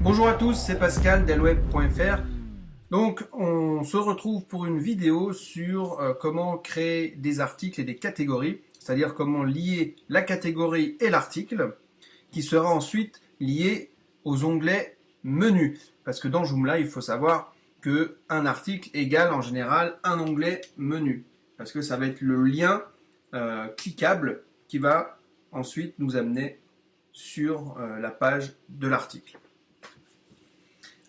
Bonjour à tous, c'est Pascal d'Elweb.fr. Donc on se retrouve pour une vidéo sur comment créer des articles et des catégories, c'est-à-dire comment lier la catégorie et l'article, qui sera ensuite lié aux onglets menu. Parce que dans Joomla, il faut savoir qu'un article égale en général un onglet menu. Parce que ça va être le lien cliquable qui va ensuite nous amener sur la page de l'article.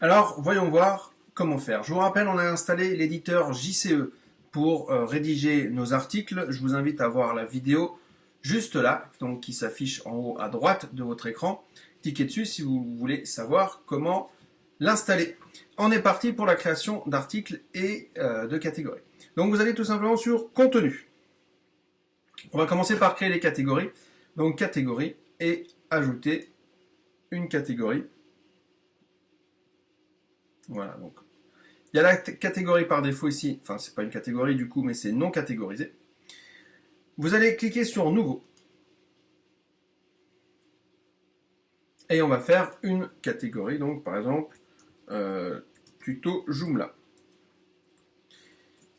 Alors, voyons voir comment faire. Je vous rappelle, on a installé l'éditeur JCE pour rédiger nos articles. Je vous invite à voir la vidéo juste là, donc qui s'affiche en haut à droite de votre écran. Cliquez dessus si vous voulez savoir comment l'installer. On est parti pour la création d'articles et de catégories. Donc, vous allez tout simplement sur Contenu. On va commencer par créer les catégories. Donc, catégorie et ajouter une catégorie. Voilà, donc il y a la catégorie par défaut ici, enfin c'est pas une catégorie du coup, mais c'est non catégorisé. Vous allez cliquer sur Nouveau. Et on va faire une catégorie, donc par exemple, tuto Joomla.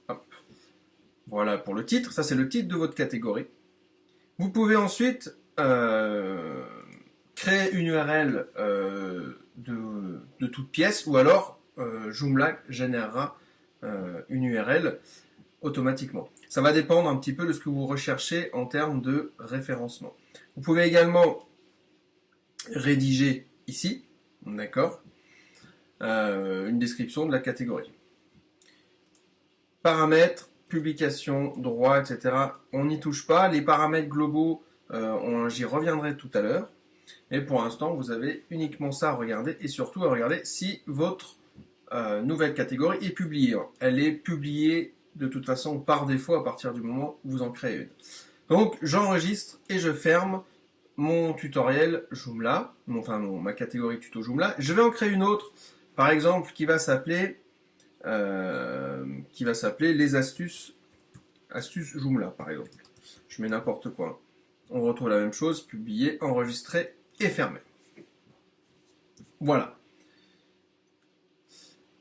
Hop. Voilà pour le titre, ça c'est le titre de votre catégorie. Vous pouvez ensuite créer une URL de toute pièce, ou alors Joomla générera une URL automatiquement. Ça va dépendre un petit peu de ce que vous recherchez en termes de référencement. Vous pouvez également rédiger ici, d'accord, une description de la catégorie. Paramètres, publication, droit, etc. On n'y touche pas. Les paramètres globaux, j'y reviendrai tout à l'heure. Et pour l'instant, vous avez uniquement ça à regarder et surtout à regarder si votre nouvelle catégorie est publiée. Elle est publiée de toute façon par défaut à partir du moment où vous en créez une. Donc j'enregistre et je ferme mon tutoriel Joomla, ma catégorie tuto Joomla. Je vais en créer une autre, par exemple, qui va s'appeler les astuces Joomla, par exemple. Je mets n'importe quoi. On retrouve la même chose, publier, enregistrer et fermer. Voilà.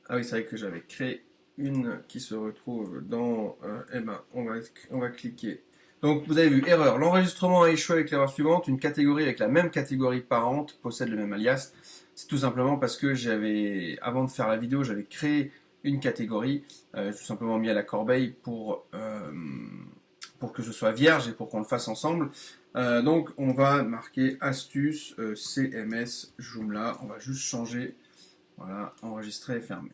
Ah oui, c'est vrai que j'avais créé une qui se retrouve dans... on va cliquer. Donc, vous avez vu, erreur. L'enregistrement a échoué avec l'erreur suivante. Une catégorie avec la même catégorie parente possède le même alias. C'est tout simplement parce que avant de faire la vidéo, j'avais créé une catégorie, tout simplement mis à la corbeille pour que ce soit vierge et pour qu'on le fasse ensemble. Donc, on va marquer astuce CMS Joomla. On va juste changer. Voilà, enregistrer et fermer.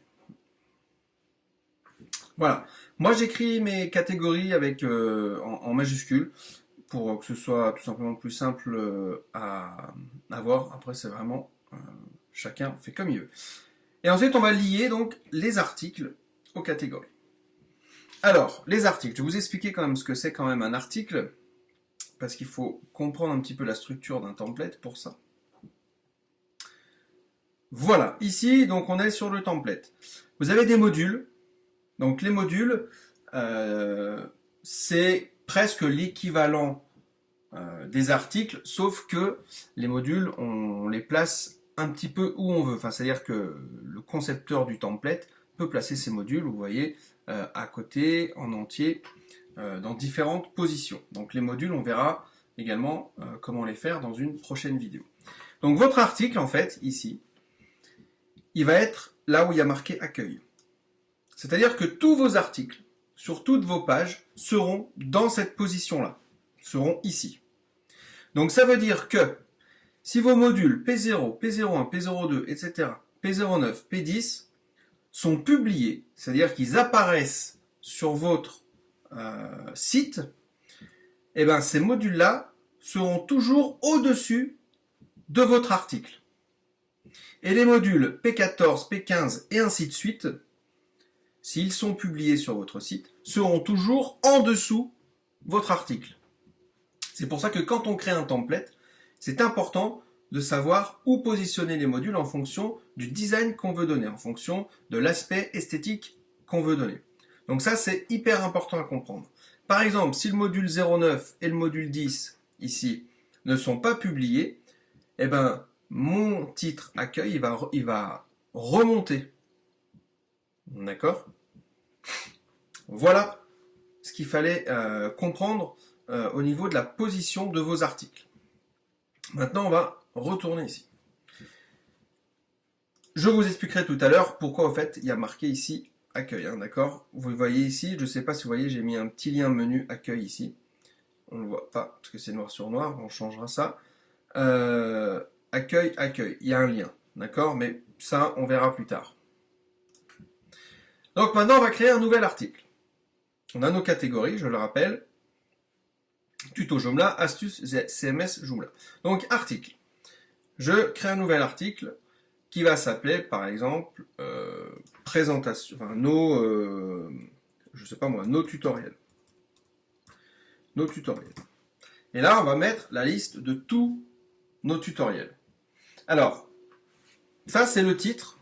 Voilà. Moi, j'écris mes catégories avec en majuscules pour que ce soit tout simplement plus simple à voir. Après, c'est vraiment chacun fait comme il veut. Et ensuite, on va lier donc les articles aux catégories. Alors, les articles. Je vais vous expliquer quand même ce que c'est quand même un article, parce qu'il faut comprendre un petit peu la structure d'un template pour ça. Voilà, ici, donc on est sur le template. Vous avez des modules. Donc les modules, c'est presque l'équivalent des articles, sauf que les modules, on les place un petit peu où on veut. Enfin, c'est-à-dire que le concepteur du template peut placer ces modules, vous voyez, à côté, en entier, dans différentes positions. Donc les modules, on verra également comment les faire dans une prochaine vidéo. Donc votre article, en fait, ici, il va être là où il y a marqué accueil. C'est-à-dire que tous vos articles, sur toutes vos pages, seront dans cette position-là, seront ici. Donc ça veut dire que si vos modules P0, P01, P02, etc., P09, P10 sont publiés, c'est-à-dire qu'ils apparaissent sur votre site, eh bien ces modules-là seront toujours au-dessus de votre article. Et les modules P14, P15 et ainsi de suite, s'ils sont publiés sur votre site, seront toujours en dessous votre article. C'est pour ça que quand on crée un template, c'est important de savoir où positionner les modules en fonction du design qu'on veut donner, en fonction de l'aspect esthétique qu'on veut donner. Donc ça, c'est hyper important à comprendre. Par exemple, si le module 09 et le module 10, ici, ne sont pas publiés, eh ben, mon titre accueil, il va remonter. D'accord? Voilà ce qu'il fallait comprendre au niveau de la position de vos articles. Maintenant, on va retourner ici. Je vous expliquerai tout à l'heure pourquoi, en fait, il y a marqué ici accueil. Hein, d'accord? Vous voyez ici, je ne sais pas si vous voyez, j'ai mis un petit lien menu accueil ici. On ne le voit pas parce que c'est noir sur noir, on changera ça. Accueil, accueil, il y a un lien. D'accord? Mais ça, on verra plus tard. Donc maintenant, on va créer un nouvel article. On a nos catégories, je le rappelle. Tuto Joomla, astuces CMS Joomla. Donc, article. Je crée un nouvel article qui va s'appeler, par exemple, présentation, enfin, je sais pas moi, nos tutoriels. Nos tutoriels. Et là, on va mettre la liste de tous nos tutoriels. Alors, ça, c'est le titre.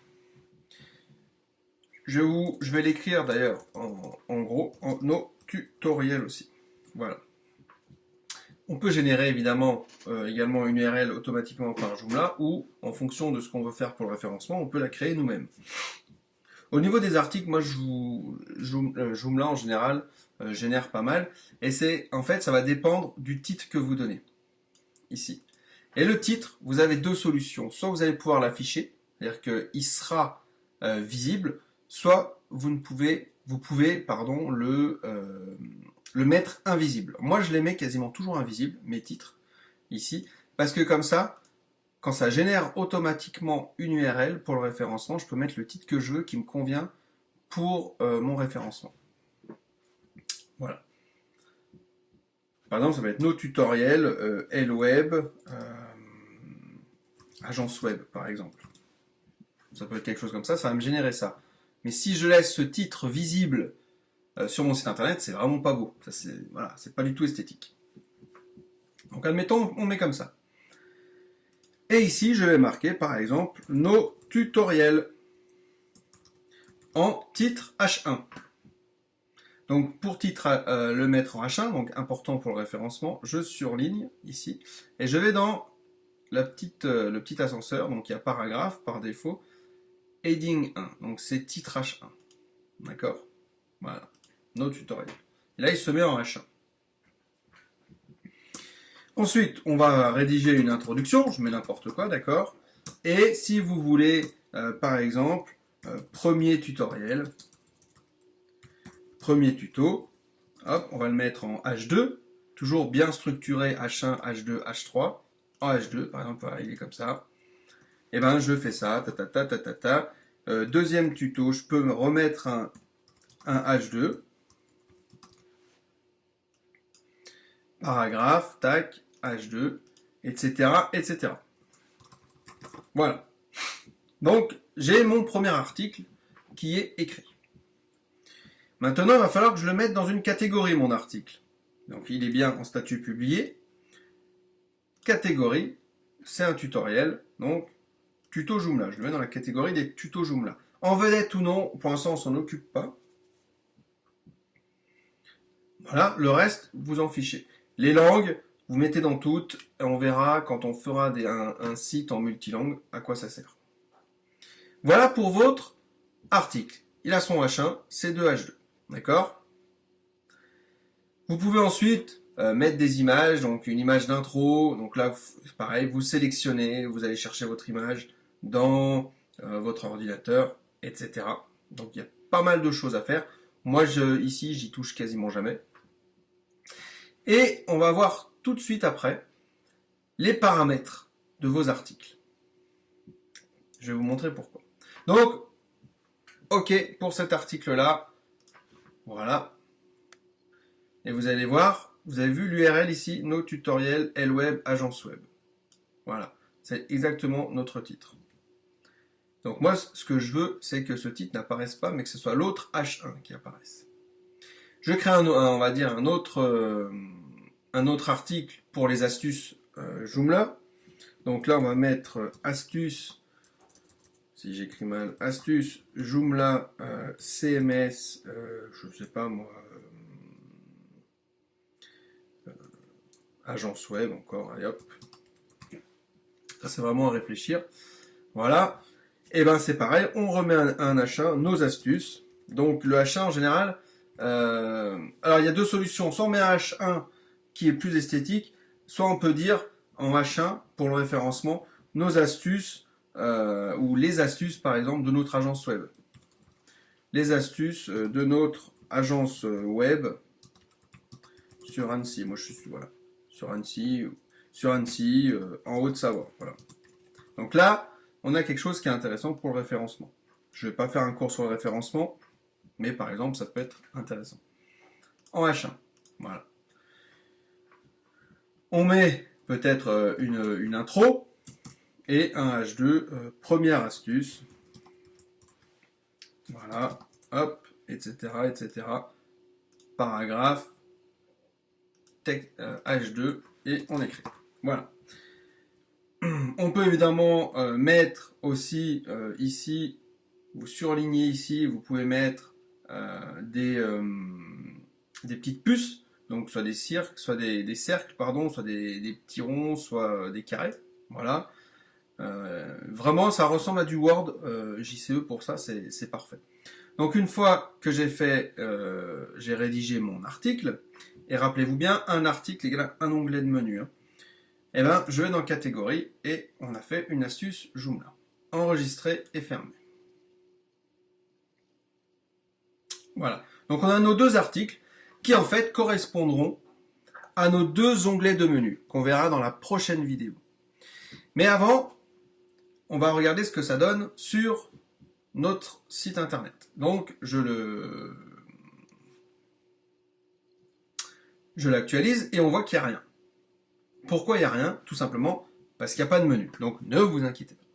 Je vais l'écrire d'ailleurs en gros en nos tutoriels aussi. Voilà. On peut générer évidemment également une URL automatiquement par Joomla ou en fonction de ce qu'on veut faire pour le référencement, on peut la créer nous-mêmes. Au niveau des articles, moi Joomla en général génère pas mal et en fait ça va dépendre du titre que vous donnez ici. Et le titre, vous avez deux solutions. Soit vous allez pouvoir l'afficher, c'est-à-dire qu'il sera visible, soit vous pouvez le mettre invisible. Moi, je les mets quasiment toujours invisibles, mes titres, ici, parce que comme ça, quand ça génère automatiquement une URL pour le référencement, je peux mettre le titre que je veux, qui me convient pour mon référencement. Voilà. Par exemple, ça va être nos tutoriels, LWeb, agence web, par exemple. Ça peut être quelque chose comme ça va me générer ça. Mais si je laisse ce titre visible sur mon site internet, c'est vraiment pas beau. Voilà, c'est pas du tout esthétique. Donc admettons, on met comme ça. Et ici, je vais marquer par exemple nos tutoriels en titre H1. Donc pour titre, le mettre en H1, donc important pour le référencement, je surligne ici et je vais dans le petit ascenseur, donc il y a paragraphe par défaut, heading 1, donc c'est titre H1. D'accord? Voilà, nos tutoriels. Et là, il se met en H1. Ensuite, on va rédiger une introduction, je mets n'importe quoi, d'accord? Et si vous voulez, par exemple, premier tutoriel, premier tuto, hop, on va le mettre en H2, toujours bien structuré H1, H2, H3, en H2, par exemple, voilà, il est comme ça. Et ben, je fais ça, deuxième tuto, je peux me remettre un H2, paragraphe, tac, H2, etc., etc. Voilà. Donc, j'ai mon premier article qui est écrit. Maintenant, il va falloir que je le mette dans une catégorie, mon article. Donc, il est bien en statut publié. Catégorie, c'est un tutoriel. Donc, tuto Joomla. Je le mets dans la catégorie des tutos Joomla. En vedette ou non, pour l'instant, on s'en occupe pas. Voilà, le reste, vous en fichez. Les langues, vous mettez dans toutes, et on verra quand on fera un site en multilangue à quoi ça sert. Voilà pour votre article. Il a son H1, c'est 2 H2. D'accord? Vous pouvez ensuite mettre des images, donc une image d'intro. Donc là, pareil, vous sélectionnez, vous allez chercher votre image dans votre ordinateur, etc. Donc il y a pas mal de choses à faire. Moi, ici, j'y touche quasiment jamais. Et on va voir tout de suite après les paramètres de vos articles. Je vais vous montrer pourquoi. Donc, OK pour cet article-là. Voilà. Et vous allez voir, vous avez vu l'URL ici, nos tutoriels LWeb agence web. Voilà, c'est exactement notre titre. Donc moi, ce que je veux, c'est que ce titre n'apparaisse pas, mais que ce soit l'autre H1 qui apparaisse. Je crée on va dire un autre article pour les astuces Joomla. Donc là, on va mettre astuces, si j'écris mal, astuces Joomla CMS, je sais pas moi, agence web encore, allez hop. Ça, c'est vraiment à réfléchir. Voilà. Et ben c'est pareil, on remet un H1, nos astuces. Donc le H1 en général, alors il y a deux solutions. Soit on met un H1 qui est plus esthétique, soit on peut dire en H1 pour le référencement, nos astuces ou les astuces par exemple de notre agence web. Les astuces de notre agence web sur Annecy. Moi je suis voilà, sur Annecy, en Haute-Savoie. Voilà. Donc là, on a quelque chose qui est intéressant pour le référencement. Je ne vais pas faire un cours sur le référencement, mais par exemple, ça peut être intéressant. En H1, voilà. On met peut-être une intro et un H2, première astuce. Voilà, hop, etc., etc. Paragraphe, H2, et on écrit. Voilà. On peut évidemment mettre aussi ici, vous surlignez ici, vous pouvez mettre des petites puces, donc soit des cercles, soit des cercles, pardon, soit des petits ronds, soit des carrés. Voilà. Vraiment, ça ressemble à du Word JCE, pour ça, c'est parfait. Donc une fois que j'ai rédigé mon article, et rappelez-vous bien, un article égale un onglet de menu. Hein. Eh bien, je vais dans catégorie et on a fait une astuce Joomla. Enregistrer et fermer. Voilà. Donc on a nos deux articles qui en fait correspondront à nos deux onglets de menu qu'on verra dans la prochaine vidéo. Mais avant, on va regarder ce que ça donne sur notre site internet. Donc je l'actualise et on voit qu'il n'y a rien. Pourquoi il n'y a rien? Tout simplement parce qu'il n'y a pas de menu. Donc ne vous inquiétez pas.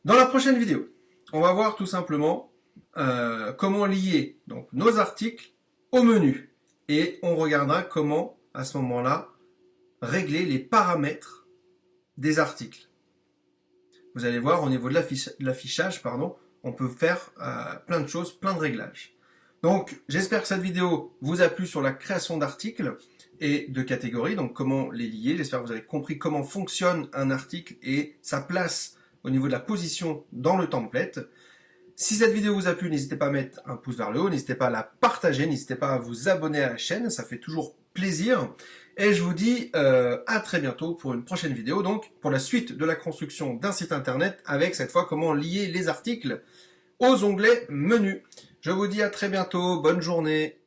Dans la prochaine vidéo, on va voir tout simplement comment lier donc, nos articles au menu. Et on regardera comment, à ce moment-là, régler les paramètres des articles. Vous allez voir, au niveau de l'affichage, on peut faire plein de choses, plein de réglages. Donc, j'espère que cette vidéo vous a plu sur la création d'articles et de catégories, donc comment les lier. J'espère que vous avez compris comment fonctionne un article et sa place au niveau de la position dans le template. Si cette vidéo vous a plu, n'hésitez pas à mettre un pouce vers le haut, n'hésitez pas à la partager, n'hésitez pas à vous abonner à la chaîne, ça fait toujours plaisir. Et je vous dis à très bientôt pour une prochaine vidéo, donc pour la suite de la construction d'un site internet avec cette fois comment lier les articles aux onglets menus. Je vous dis à très bientôt, bonne journée.